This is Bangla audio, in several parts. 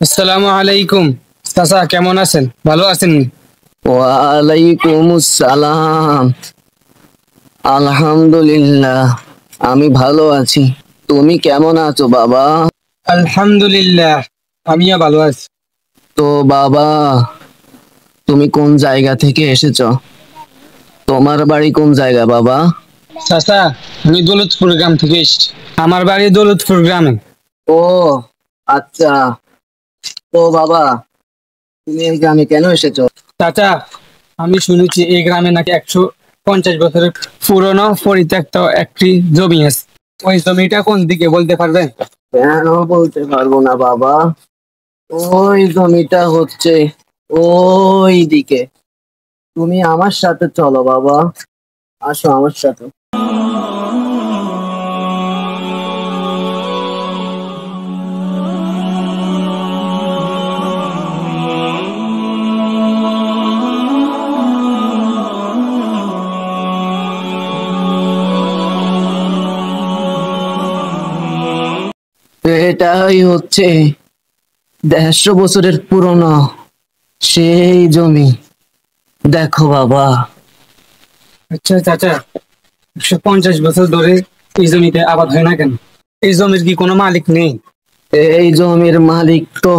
আসসালামু আলাইকুম। চাচা কেমন আছেন? ভালো আছেন? ওয়ালাইকুম আসসালাম। আলহামদুলিল্লাহ, আমি ভালো আছি। তুমি কেমন আছো বাবা? আলহামদুলিল্লাহ, আমিও ভালো আছি। তো বাবা, তুমি কোন জায়গা থেকে এসেছো? তোমার বাড়ি কোন জায়গা বাবা? চাচা, আমি দৌলতপুর গ্রাম থেকে এসেছি। আমার বাড়ি দৌলতপুর গ্রামে। ও আচ্ছা। তো বাবা, তুমি এই গ্রামে কেন এসেছো? চাচা, আমি শুনেছি এই গ্রামে নাকি 150 বছরের পুরনো পরিত্যক্ত একটি জমি আছে। ওই জমিটা কোন দিকে বলতে পারবেন? কেন বলতে পারবো না বাবা। ওই জমিটা হচ্ছে ওই দিকে। তুমি আমার সাথে চলো বাবা, আসো আমার সাথে। এটাই হচ্ছে 150 বছরের পুরনো সেই জমি। দেখো বাবা। আচ্ছা চাচা, 150 বছর ধরে এই জমিতে আবাদ হয় না কেন? এই জমির কি কোনো মালিক নেই? এই জমির মালিক তো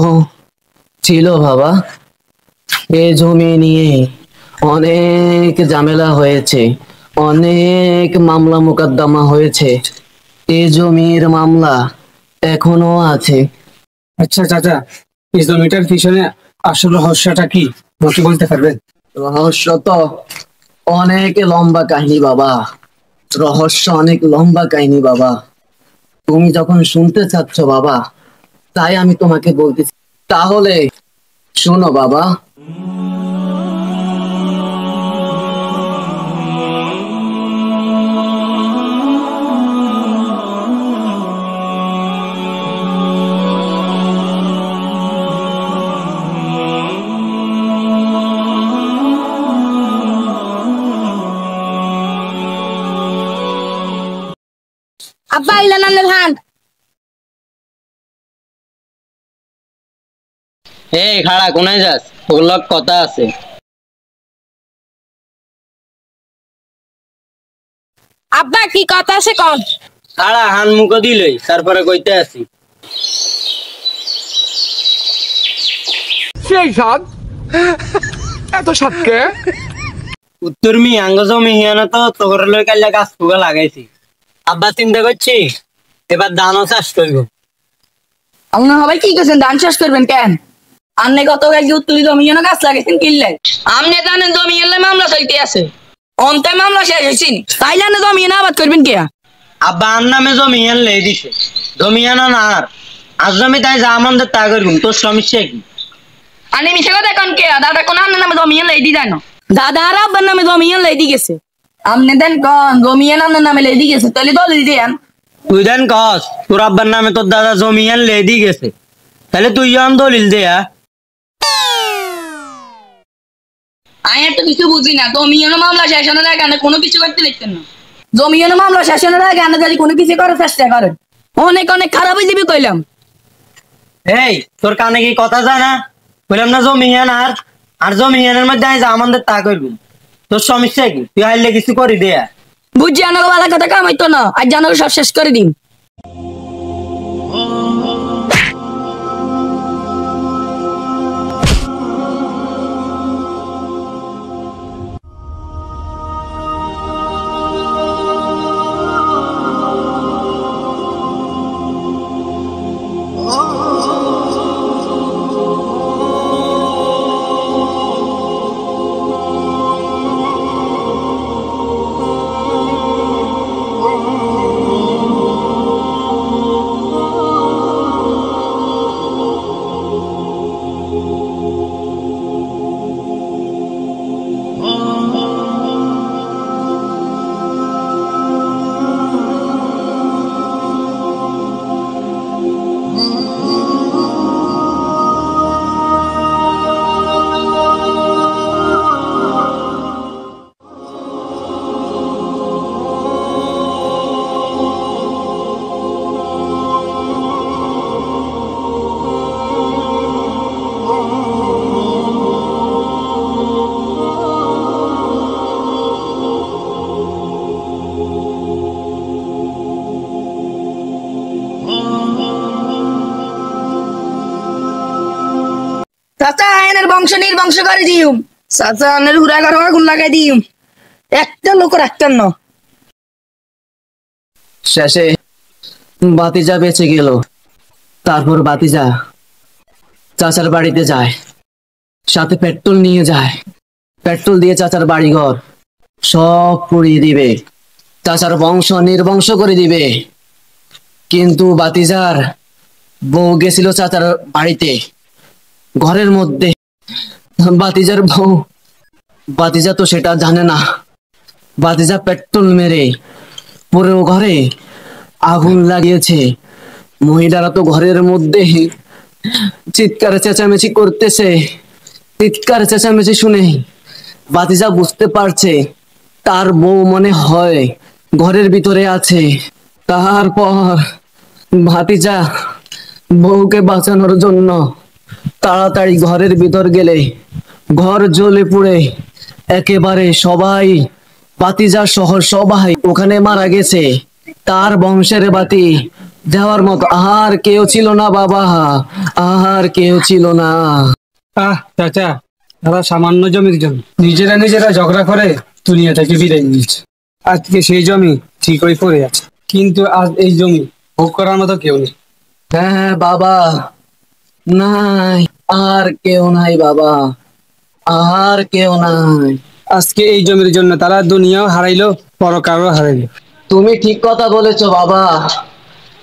ছিল বাবা। এই জমি নিয়ে অনেক ঝামেলা হয়েছে, অনেক মামলা মোকদ্দমা হয়েছে। এই জমির মামলা এখনো আছে। আচ্ছা চাচা, এই জমিটার পিছনে আসল রহস্যটা কি আমাকে বলতে পারবেন? রহস্য তো অনেক লম্বা কাহিনী বাবা। রহস্য অনেক লম্বা কাহিনী বাবা। তুমি যখন শুনতে চাচ্ছ বাবা, তাই আমি তোমাকে বলতেছি। তাহলে শোনো বাবা। আব্বা ইলান আনলে ধান। এই খাড়া কোনায় যাস? ওগুলো কথা আছে। আব্বা কি কথা আছে কন? খাড়া হান মুখো দিলই তারপরে কইতে আসি। সেই স্বাদ, এত স্বাদকে উত্তর মি আঙ্গ জমি হিয়ানো তো তোর লই কাইলা গাছ ফুগা লাগাইছি। আব্বা চিন্তা করছি এবার ধানও চাষ করব। আপনার সবাই কি করছেন? ধান চাষ করবেন কেন? আপনি গত কালকে উত্তরি জমি যেন গাছ লাগাইছেন কিনলে। আপনি জানেন জমি এলে মামলা চলতে আছে। অন্তে মামলা শেষ হয়েছি, তাইলে আপনি জমি এনে আবাদ করবেন কে? আব্বা আন নামে জমি হিয়ান লে দিছে। জমি আনো না আর জমি তাই যা আমাদের তা করবো, তোর সমস্যা কি? আমি মিশে কথা কন কে? দাদা কোন আপনার নামে জমি এনে লেদি দেন? দাদা আর আব্বার নামে জমি এনে লেদি গেছে। আপনি দেন কন জমি এনে আপনার নামে লেদি গেছে, তাহলে দলিল দেন। তুই দেন কস তোর আব্বার নামে তোর দাদা জমি হিয়ান লে দি গেছে, তাহলে তুই আন দলিল দে। আমি তো কিছু বুঝি না। জমি এনে মামলা শেষ হওয়ার আগে আপনি কোনো কিছু করতে লিখতেন না। জমি এনে মামলা শেষ হওয়ার আগে আপনি যদি কোনো কিছু করার চেষ্টা করেন, অনেক অনেক খারাপ হয়ে যাবে কইলাম। এই তোর কানে কি কথা যায় না? বললাম না জমি হিয়ান আর জমি হিয়ানের মধ্যে আই যা আমাদের তা করবি, তোর সমস্যা কি? তুই হাইলে কিছু করি দে। বুঝছি আনার বালা কথা কামাইতো না, আজ জানার সব শেষ করে দিন। চাচা আয়নের বংশ নির্বংশ করে দিউম, চাচা আয়নের হুরা ঘর আগুন লাগাই দিউম, একটা লোক রাখতেন না। শেষে বাতিজা বেঁচে গেল। তারপর বাতিজা চাচার বাড়িতে যায়, সাথে পেট্রোল নিয়ে যায়। পেট্রোল দিয়ে চাচার বাড়িঘর সব পুড়িয়ে দিবে, চাচার বংশ নির্বংশ করে দিবে। কিন্তু বাতিজার বউ গেছিল চাচার বাড়িতে, ঘরের মধ্যে। বাতিজার বউ, বাতিজা তো সেটা জানে না। বাতিজা পেট্রোল মেরে পুরো ঘরে আগুন লাগিয়েছে। মহিলারা তো ঘরের মধ্যে চিৎকার চেঁচামেচি করতেছে। চিৎকার চেঁচামেচি শুনে বাতিজা বুঝতে পারছে তার বউ মনে হয় ঘরের ভিতরে আছে। তারপর ভাতিজা বউকে বাঁচানোর জন্য তাড়াতাড়ি ঘরের ভিতর গেলে ঘর জ্বলে পুড়ে একেবারে সবাই, ভাতিজা সহ সবাই ওখানে মারা গেছে। তার বংশের বাতি দেওয়ার মতো আর কেউ ছিল না বাবা, আর কেউ ছিল না। চাচা, তারা সামান্য জমির জন্য নিজেরা ঝগড়া করে দুনিয়া থেকে বিদায় নিয়েছে। আজকে সেই জমি ঠিকই পড়ে আছে, কিন্তু আজ এই জমি ভোগ করার মতো কেউ নেই। হ্যাঁ বাবা, নাই, আর কেউ নাই বাবা, আর কেউ নাই। আজকে এই জমির জন্য তারা দুনিয়াও হারাইলো, পরকালও হারাইলো। তুমি ঠিক কথা বলেছো বাবা,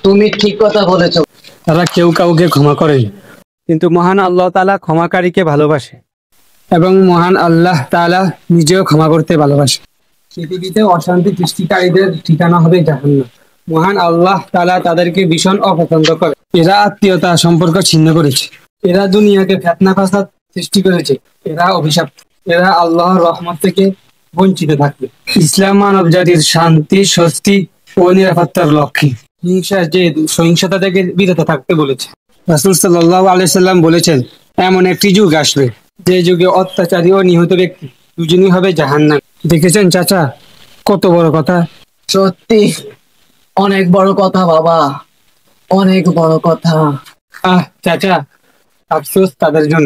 তুমি ঠিক কথা বলেছো। তারা কেউ কাউকে ক্ষমা করেনি, কিন্তু মহান আল্লাহ তাআলা ক্ষমাকারীকে ভালোবাসে এবং মহান আল্লাহ তাআলা নিজেও ক্ষমা করতে ভালোবাসে। পৃথিবীতে অশান্তি সৃষ্টিকারীদের ঠিকানা হবে জাহান্নাম। মহান আল্লাহ তাআলা তাদেরকে ভীষণ অপছন্দ করে। এরা আত্মীয়তা সম্পর্ক ছিন্ন করেছে, এরা দুনিয়াকে ফিতনা ফাসাদ সৃষ্টি করেছে, এরা অভিশপ্ত, এরা আল্লাহর রহমত থেকে বঞ্চিত থাকবে। ইসলাম মানব জাতির শান্তি, স্বস্তি ও নিরাপত্তার লক্ষ্যে সহিংসতা থেকে বিরত থাকতে বলেছে। রাসূল সাল্লাল্লাহু আলাইহি সাল্লাম বলেছেন, এমন একটি যুগ আসবে যে যুগে অত্যাচারী ও নিহত ব্যক্তি দুজনই হবে জাহান্নাম। দেখেছেন চাচা, কত বড় কথা। সত্যি অনেক বড় কথা বাবা, অনেক বড় কথা। চাচা, আফসোস তাদের জন্য।